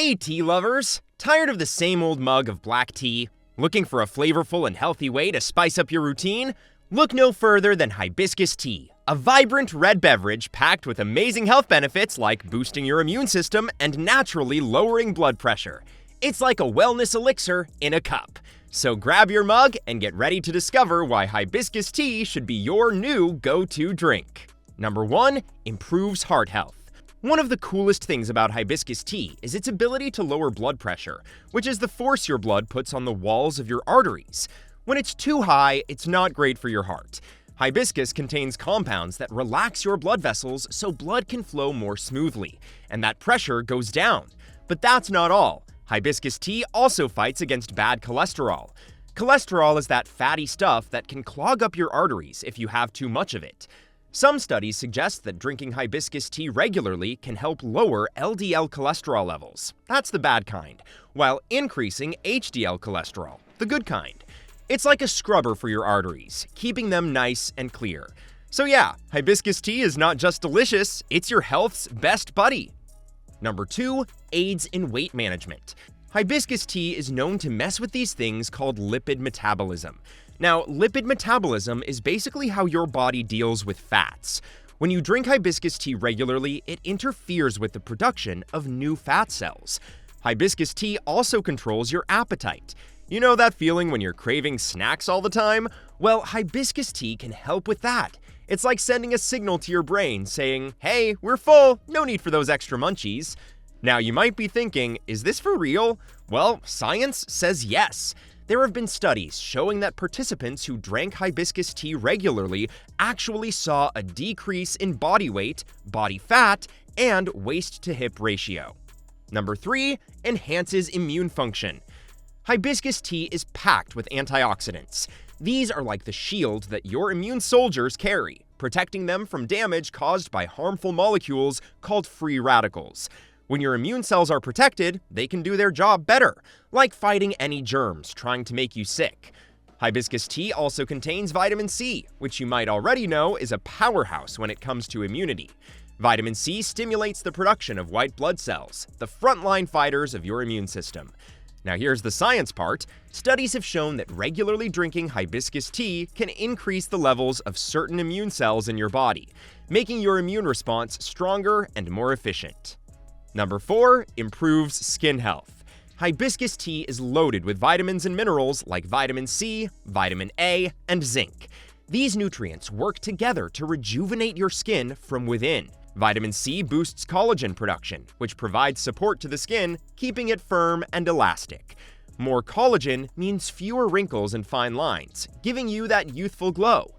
Hey tea lovers! Tired of the same old mug of black tea? Looking for a flavorful and healthy way to spice up your routine? Look no further than Hibiscus tea, a vibrant red beverage packed with amazing health benefits like boosting your immune system and naturally lowering blood pressure. It's like a wellness elixir in a cup. So grab your mug and get ready to discover why hibiscus tea should be your new go-to drink. Number 1. Improves heart health. One of the coolest things about hibiscus tea is its ability to lower blood pressure, which is the force your blood puts on the walls of your arteries. When it's too high, it's not great for your heart. Hibiscus contains compounds that relax your blood vessels so blood can flow more smoothly, and that pressure goes down. But that's not all. Hibiscus tea also fights against bad cholesterol. Cholesterol is that fatty stuff that can clog up your arteries if you have too much of it. Some studies suggest that drinking hibiscus tea regularly can help lower LDL cholesterol levels, that's the bad kind, while increasing HDL cholesterol, the good kind. It's like a scrubber for your arteries, keeping them nice and clear. So yeah, hibiscus tea is not just delicious, it's your health's best buddy. Number 2, aids in weight management. Hibiscus tea is known to mess with these things called lipid metabolism. Now, lipid metabolism is basically how your body deals with fats. When you drink hibiscus tea regularly, it interferes with the production of new fat cells. Hibiscus tea also controls your appetite. You know that feeling when you're craving snacks all the time? Well, hibiscus tea can help with that. It's like sending a signal to your brain saying, hey, we're full, no need for those extra munchies. Now, you might be thinking, is this for real? Well, science says yes. There have been studies showing that participants who drank hibiscus tea regularly actually saw a decrease in body weight, body fat, and waist-to-hip ratio. Number 3, enhances immune function. Hibiscus tea is packed with antioxidants. These are like the shield that your immune soldiers carry, protecting them from damage caused by harmful molecules called free radicals. When your immune cells are protected, they can do their job better, like fighting any germs trying to make you sick. Hibiscus tea also contains vitamin C, which you might already know is a powerhouse when it comes to immunity. Vitamin C stimulates the production of white blood cells, the frontline fighters of your immune system. Now here's the science part. Studies have shown that regularly drinking hibiscus tea can increase the levels of certain immune cells in your body, making your immune response stronger and more efficient. Number 4, improves skin health. Hibiscus tea is loaded with vitamins and minerals like vitamin C, vitamin A, and zinc. These nutrients work together to rejuvenate your skin from within. Vitamin C boosts collagen production, which provides support to the skin, keeping it firm and elastic. More collagen means fewer wrinkles and fine lines, giving you that youthful glow.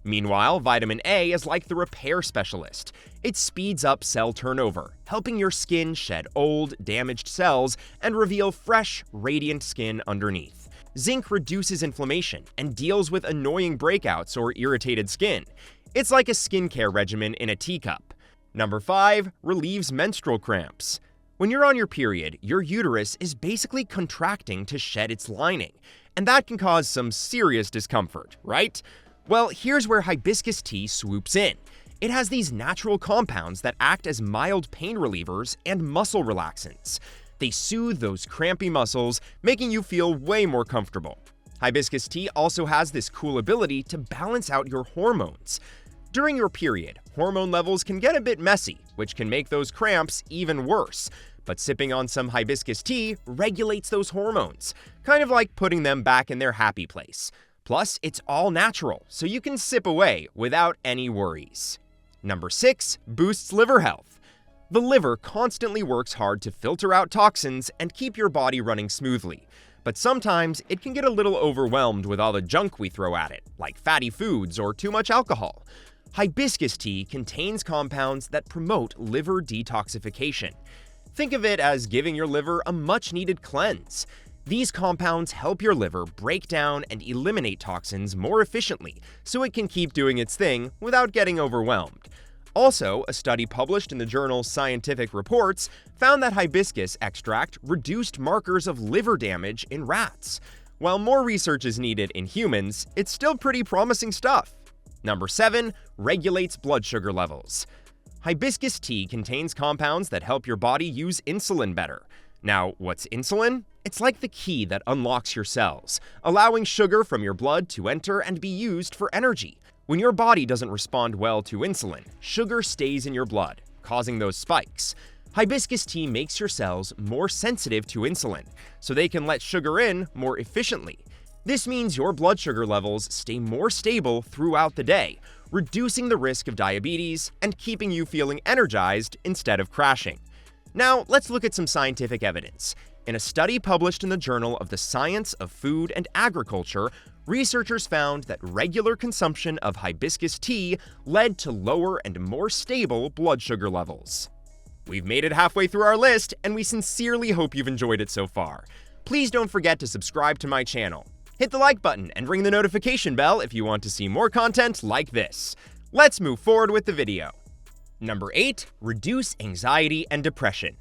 Meanwhile, vitamin A is like the repair specialist. It speeds up cell turnover, helping your skin shed old, damaged cells and reveal fresh, radiant skin underneath. Zinc reduces inflammation and deals with annoying breakouts or irritated skin. It's like a skincare regimen in a teacup. Number 5, relieves menstrual cramps. When you're on your period, your uterus is basically contracting to shed its lining, and that can cause some serious discomfort, right? Well, here's where hibiscus tea swoops in. It has these natural compounds that act as mild pain relievers and muscle relaxants. They soothe those crampy muscles, making you feel way more comfortable. Hibiscus tea also has this cool ability to balance out your hormones. During your period, hormone levels can get a bit messy, which can make those cramps even worse. But sipping on some hibiscus tea regulates those hormones, kind of like putting them back in their happy place. Plus, it's all natural, so you can sip away without any worries. Number 6, boosts liver health. The liver constantly works hard to filter out toxins and keep your body running smoothly. But sometimes it can get a little overwhelmed with all the junk we throw at it, like fatty foods or too much alcohol. Hibiscus tea contains compounds that promote liver detoxification. Think of it as giving your liver a much-needed cleanse. These compounds help your liver break down and eliminate toxins more efficiently, so it can keep doing its thing without getting overwhelmed. Also, a study published in the journal Scientific Reports found that hibiscus extract reduced markers of liver damage in rats. While more research is needed in humans, it's still pretty promising stuff. Number 7, regulates blood sugar levels. Hibiscus tea contains compounds that help your body use insulin better. Now, what's insulin? It's like the key that unlocks your cells, allowing sugar from your blood to enter and be used for energy. When your body doesn't respond well to insulin, sugar stays in your blood, causing those spikes. Hibiscus tea makes your cells more sensitive to insulin, so they can let sugar in more efficiently. This means your blood sugar levels stay more stable throughout the day, reducing the risk of diabetes and keeping you feeling energized instead of crashing. Now, let's look at some scientific evidence. In a study published in the Journal of the Science of Food and Agriculture, researchers found that regular consumption of hibiscus tea led to lower and more stable blood sugar levels. We've made it halfway through our list, and we sincerely hope you've enjoyed it so far. Please don't forget to subscribe to my channel. Hit the like button and ring the notification bell if you want to see more content like this. Let's move forward with the video. Number 8. Reduce anxiety and depression.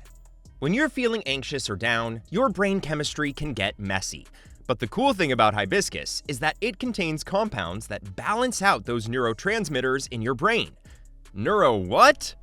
When you're feeling anxious or down, your brain chemistry can get messy. But the cool thing about hibiscus is that it contains compounds that balance out those neurotransmitters in your brain. Neuro what?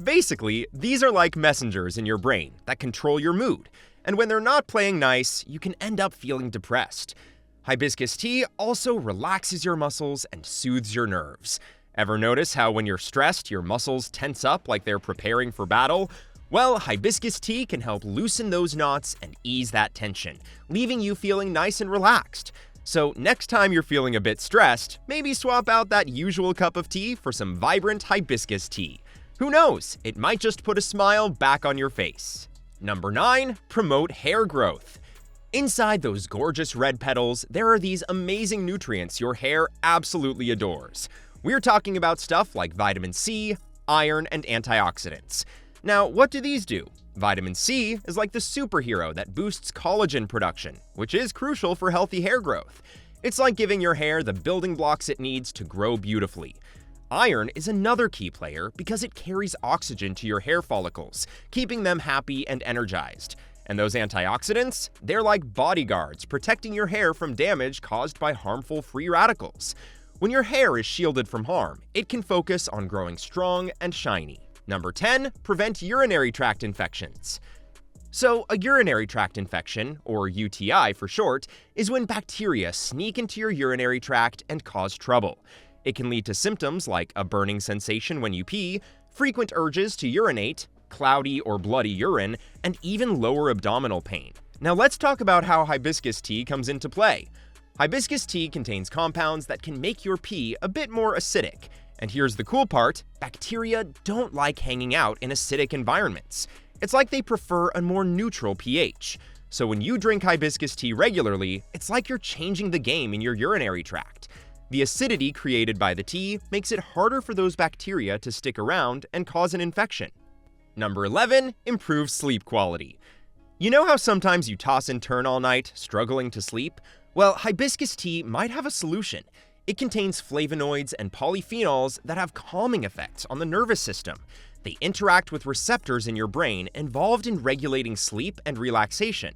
Basically, these are like messengers in your brain that control your mood, and when they're not playing nice, you can end up feeling depressed. Hibiscus tea also relaxes your muscles and soothes your nerves. Ever notice how when you're stressed, your muscles tense up like they're preparing for battle? Well, hibiscus tea can help loosen those knots and ease that tension, leaving you feeling nice and relaxed. So next time you're feeling a bit stressed, maybe swap out that usual cup of tea for some vibrant hibiscus tea. Who knows, it might just put a smile back on your face. Number 9. Promote hair growth. Inside those gorgeous red petals, there are these amazing nutrients your hair absolutely adores. We're talking about stuff like vitamin C, iron, and antioxidants. Now, what do these do? Vitamin C is like the superhero that boosts collagen production, which is crucial for healthy hair growth. It's like giving your hair the building blocks it needs to grow beautifully. Iron is another key player because it carries oxygen to your hair follicles, keeping them happy and energized. And those antioxidants? They're like bodyguards protecting your hair from damage caused by harmful free radicals. When your hair is shielded from harm, it can focus on growing strong and shiny. Number 10. Prevent urinary tract infections. So, a urinary tract infection, or UTI for short, is when bacteria sneak into your urinary tract and cause trouble. It can lead to symptoms like a burning sensation when you pee, frequent urges to urinate, cloudy or bloody urine, and even lower abdominal pain. Now let's talk about how hibiscus tea comes into play. Hibiscus tea contains compounds that can make your pee a bit more acidic. And here's the cool part, bacteria don't like hanging out in acidic environments. It's like they prefer a more neutral pH. So when you drink hibiscus tea regularly, it's like you're changing the game in your urinary tract. The acidity created by the tea makes it harder for those bacteria to stick around and cause an infection. Number 11. Improve sleep quality. You know how sometimes you toss and turn all night, struggling to sleep? Well, hibiscus tea might have a solution. It contains flavonoids and polyphenols that have calming effects on the nervous system. They interact with receptors in your brain involved in regulating sleep and relaxation.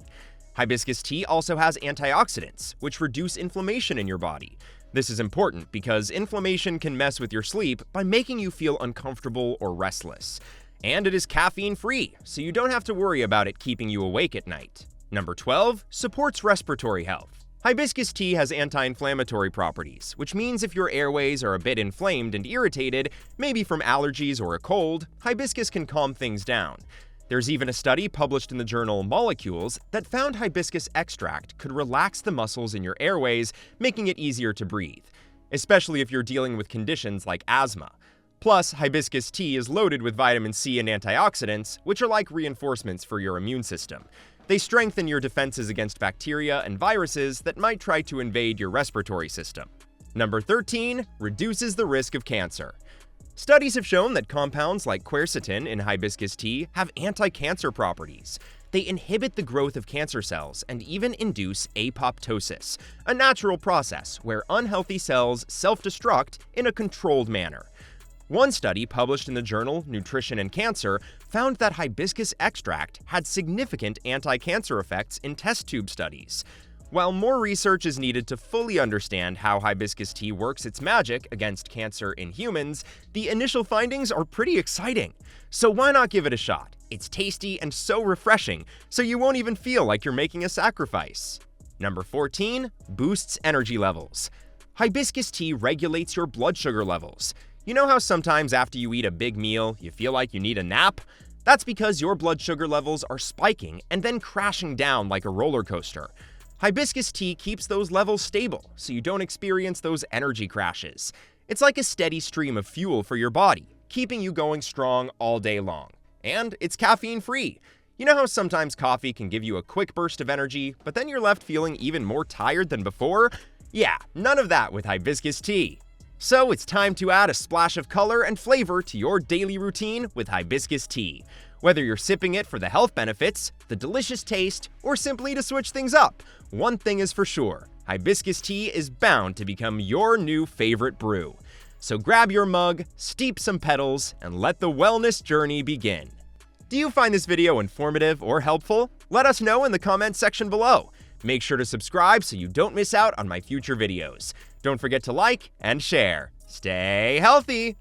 Hibiscus tea also has antioxidants, which reduce inflammation in your body. This is important because inflammation can mess with your sleep by making you feel uncomfortable or restless. And it is caffeine-free, so you don't have to worry about it keeping you awake at night. Number 12. Supports respiratory health. Hibiscus tea has anti-inflammatory properties, which means if your airways are a bit inflamed and irritated, maybe from allergies or a cold, hibiscus can calm things down. There's even a study published in the journal Molecules that found hibiscus extract could relax the muscles in your airways, making it easier to breathe, especially if you're dealing with conditions like asthma. Plus, hibiscus tea is loaded with vitamin C and antioxidants, which are like reinforcements for your immune system. They strengthen your defenses against bacteria and viruses that might try to invade your respiratory system. Number 13. Reduces the risk of cancer. Studies have shown that compounds like quercetin in hibiscus tea have anti-cancer properties. They inhibit the growth of cancer cells and even induce apoptosis, a natural process where unhealthy cells self-destruct in a controlled manner. One study published in the journal Nutrition and Cancer found that hibiscus extract had significant anti-cancer effects in test tube studies. While more research is needed to fully understand how hibiscus tea works its magic against cancer in humans, the initial findings are pretty exciting. So why not give it a shot? It's tasty and so refreshing, so you won't even feel like you're making a sacrifice. Number 14, boosts energy levels. Hibiscus tea regulates your blood sugar levels. You know how sometimes after you eat a big meal, you feel like you need a nap? That's because your blood sugar levels are spiking and then crashing down like a roller coaster. Hibiscus tea keeps those levels stable, so you don't experience those energy crashes. It's like a steady stream of fuel for your body, keeping you going strong all day long. And it's caffeine-free. You know how sometimes coffee can give you a quick burst of energy, but then you're left feeling even more tired than before? Yeah, none of that with hibiscus tea. So it's time to add a splash of color and flavor to your daily routine with hibiscus tea. Whether you're sipping it for the health benefits, the delicious taste, or simply to switch things up, one thing is for sure, hibiscus tea is bound to become your new favorite brew. So grab your mug, steep some petals, and let the wellness journey begin. Do you find this video informative or helpful? Let us know in the comments section below. Make sure to subscribe so you don't miss out on my future videos. Don't forget to like and share. Stay healthy!